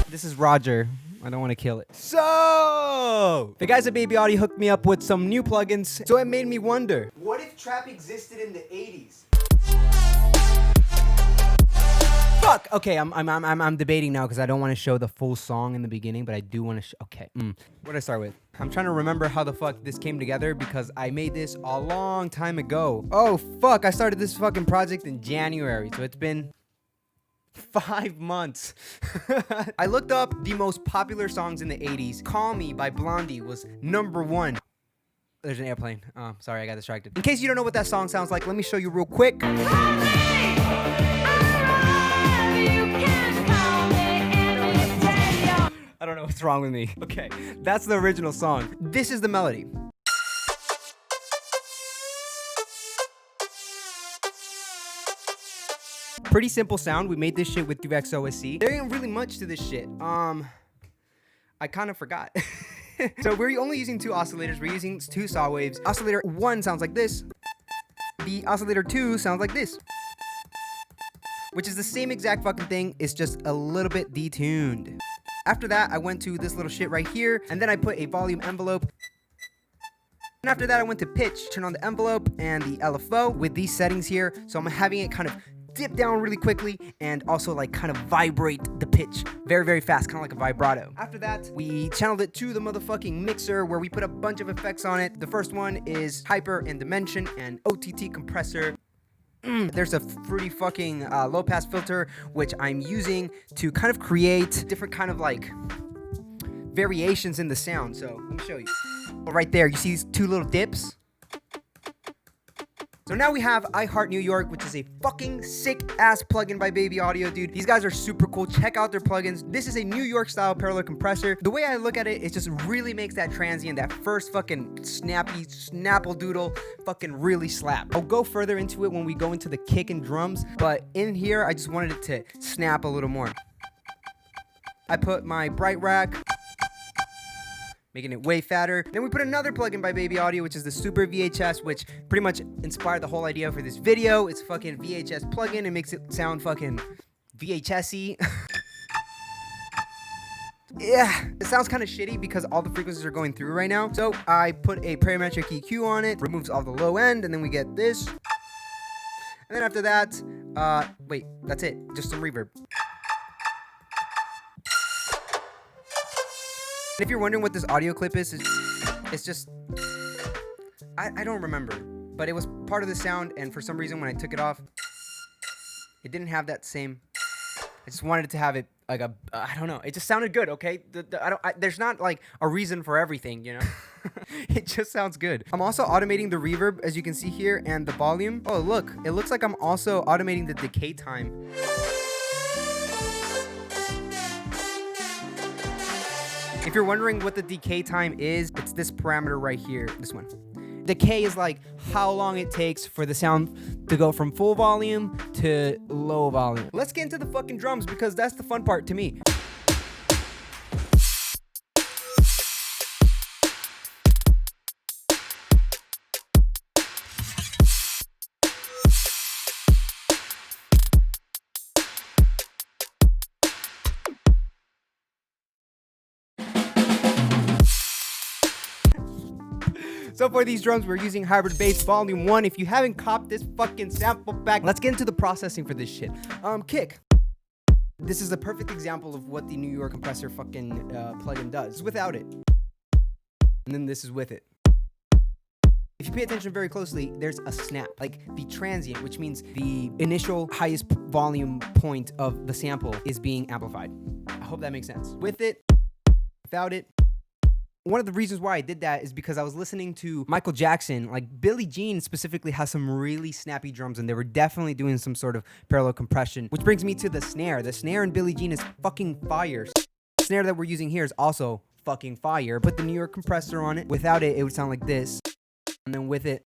This is Roger. I don't want to kill it. So, the guys at Baby Audio hooked me up with some new plugins, so it made me wonder, what if trap existed in the 80s? Fuck! Okay, I'm debating now because I don't want to show the full song in the beginning, but I do want to show. Okay, what do I start with? I'm trying to remember how the fuck this came together because I made this a long time ago. Oh, fuck, I started this fucking project in January, so it's been 5 months. I looked up the most popular songs in the 80s. Call Me by Blondie was #1. There's an airplane. Oh, sorry, I got distracted. In case you don't know what that song sounds like, let me show you real quick. I don't know what's wrong with me. Okay, that's the original song. This is the melody. Pretty simple sound. We made this shit with CRWTH. There ain't really much to this shit. I kind of forgot. So we're only using 2 oscillators. We're using 2 saw waves. Oscillator 1 sounds like this. The oscillator 2 sounds like this. Which is the same exact fucking thing. It's just a little bit detuned. After that, I went to this little shit right here. And then I put a volume envelope. And after that, I went to pitch. Turn on the envelope and the LFO with these settings here. So I'm having it kind of dip down really quickly and also like kind of vibrate the pitch very, very fast, kind of like a vibrato. After that, we channeled it to the motherfucking mixer where we put a bunch of effects on it. The first one is hyper and dimension and OTT compressor. There's a pretty fucking low pass filter which I'm using to kind of create different kind of like variations in the sound. So let me show you. Right there, you see these 2 little dips? So now we have I Heart New York, which is a fucking sick-ass plugin by Baby Audio, dude. These guys are super cool. Check out their plugins. This is a New York-style parallel compressor. The way I look at it, it just really makes that transient, that first fucking snappy, snapple-doodle, fucking really slap. I'll go further into it when we go into the kick and drums, but in here, I just wanted it to snap a little more. I put my bright rack, making it way fatter. Then we put another plugin by Baby Audio, which is the Super VHS, which pretty much inspired the whole idea for this video. It's fucking VHS plugin. It makes it sound fucking VHS-y. Yeah, it sounds kind of shitty because all the frequencies are going through right now. So I put a parametric EQ on it, removes all the low end, and then we get this. And then after that, wait, that's it. Just some reverb. If you're wondering what this audio clip is, it's just, I don't remember, but it was part of the sound, and for some reason when I took it off, it didn't have that same, I just wanted to have it like a, I don't know, it just sounded good, okay? There's not like a reason for everything, you know? It just sounds good. I'm also automating the reverb, as you can see here, and the volume. Oh, look, it looks like I'm also automating the decay time. If you're wondering what the decay time is, it's this parameter right here, this one. Decay is like how long it takes for the sound to go from full volume to low volume. Let's get into the fucking drums because that's the fun part to me. So for these drums, we're using Hybrid Bass Volume 1. If you haven't copped this fucking sample pack, let's get into the processing for this shit. Kick. This is a perfect example of what the New York compressor fucking plugin does without it. And then this is with it. If you pay attention very closely, there's a snap, like the transient, which means the initial highest volume point of the sample is being amplified. I hope that makes sense. With it, without it. One of the reasons why I did that is because I was listening to Michael Jackson. Like Billie Jean specifically has some really snappy drums, and they were definitely doing some sort of parallel compression, which brings me to the snare. The snare in Billie Jean is fucking fire. The snare that we're using here is also fucking fire. Put the New York compressor on it. Without it, it would sound like this. And then with it,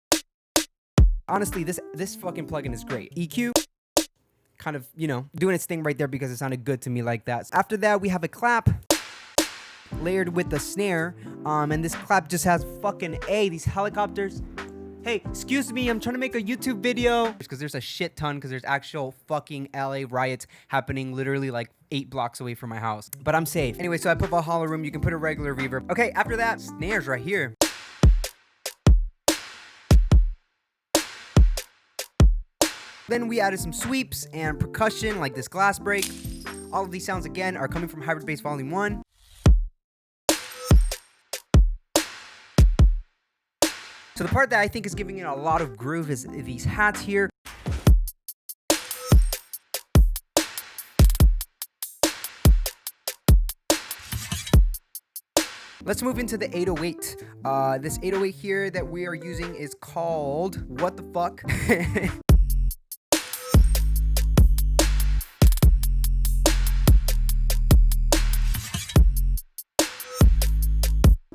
honestly, this fucking plugin is great. EQ, kind of, you know, doing its thing right there because it sounded good to me like that. After that, we have a clap layered with the snare, and this clap just has fucking these helicopters. hey, excuse me, I'm trying to make a YouTube video. Because there's a shit ton, because there's actual fucking LA riots happening literally like 8 blocks away from my house. But I'm safe. Anyway, so I put Valhalla Room. You can put a regular reverb. Okay, after that, snares right here. Then we added some sweeps and percussion like this glass break. All of these sounds again are coming from Hybrid Bass Volume 1. So the part that I think is giving it a lot of groove is these hats here. Let's move into the 808. This 808 here that we are using is called What the Fuck?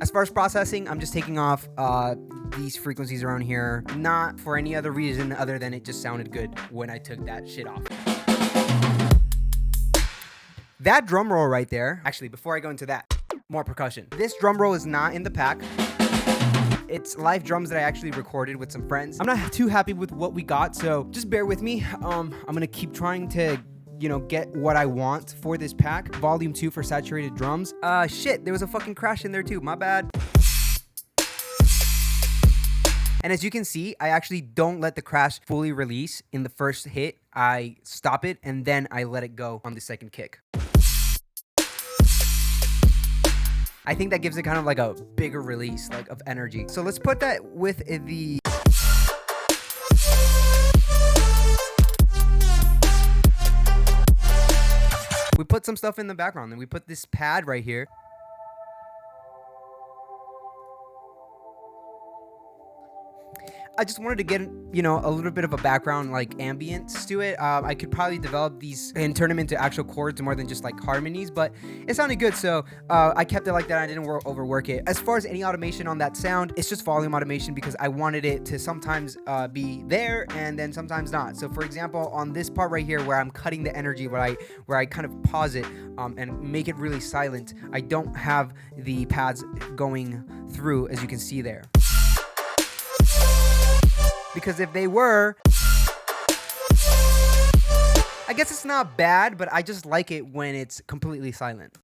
As far as processing, I'm just taking off these frequencies around here, not for any other reason other than it just sounded good when I took that shit off. That drum roll right there, actually, before I go into that, more percussion. This drum roll is not in the pack. It's live drums that I actually recorded with some friends. I'm not too happy with what we got, so just bear with me. I'm gonna keep trying to, you know, get what I want for this pack. Volume 2 for saturated drums. Shit, there was a fucking crash in there too, my bad. And as you can see, I actually don't let the crash fully release in the first hit. I stop it and then I let it go on the second kick. I think that gives it kind of like a bigger release, like, of energy. So let's put that with the... We put some stuff in the background, and we put this pad right here. I just wanted to get, you know, a little bit of a background, like, ambience to it. I could probably develop these and turn them into actual chords more than just like harmonies, but it sounded good, so I kept it like that. I didn't overwork it. As far as any automation on that sound, it's just volume automation because I wanted it to sometimes be there and then sometimes not. So for example, on this part right here where I'm cutting the energy, where I kind of pause it and make it really silent, I don't have the pads going through, as you can see there. Because if they were, I guess it's not bad, but I just like it when it's completely silent.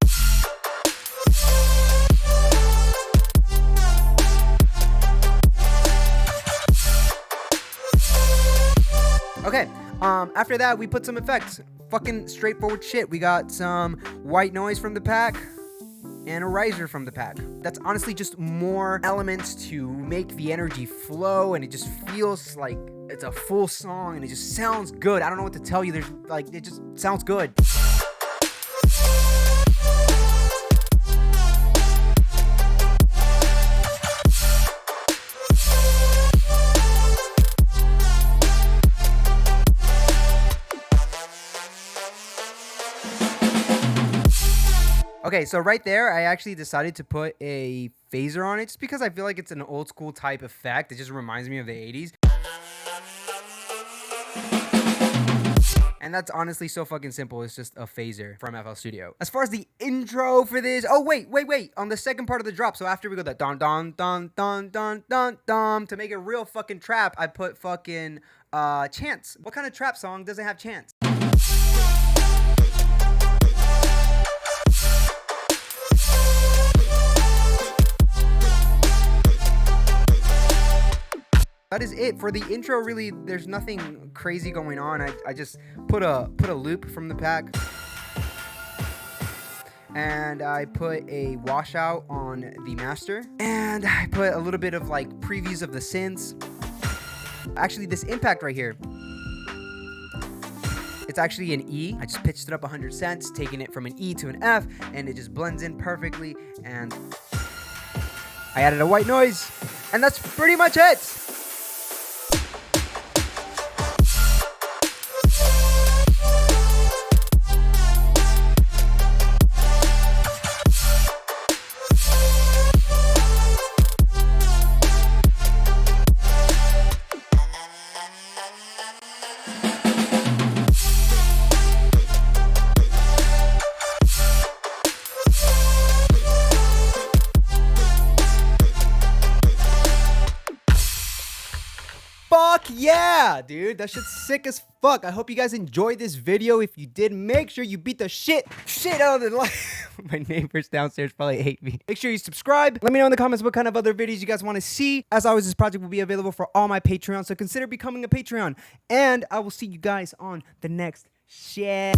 Okay, after that, we put some effects. Fucking straightforward shit. We got some white noise from the pack and a riser from the pack. That's honestly just more elements to make the energy flow, and it just feels like it's a full song and it just sounds good. I don't know what to tell you. There's like, it just sounds good. Okay, so right there, I actually decided to put a phaser on it just because I feel like it's an old school type effect. It just reminds me of the 80s. And that's honestly so fucking simple. It's just a phaser from FL Studio. As far as the intro for this, oh wait. On the second part of the drop, so after we go that dun dun dun dun dun dun dun, to make it real fucking trap, I put fucking chants. What kind of trap song doesn't have chants? That is it for the intro. Really, there's nothing crazy going on. I just put a loop from the pack, and I put a washout on the master, and I put a little bit of like previews of the synths. Actually, this impact right here, it's actually an E. I just pitched it up 100 cents, taking it from an E to an F, and it just blends in perfectly. And I added a white noise, and that's pretty much it. Yeah, dude, that shit's sick as fuck. I hope you guys enjoyed this video. If you did, make sure you beat the shit out of the life. My neighbors downstairs probably hate me. Make sure you subscribe. Let me know in the comments what kind of other videos you guys want to see. As always, this project will be available for all my Patreons, so consider becoming a Patreon. And I will see you guys on the next shit.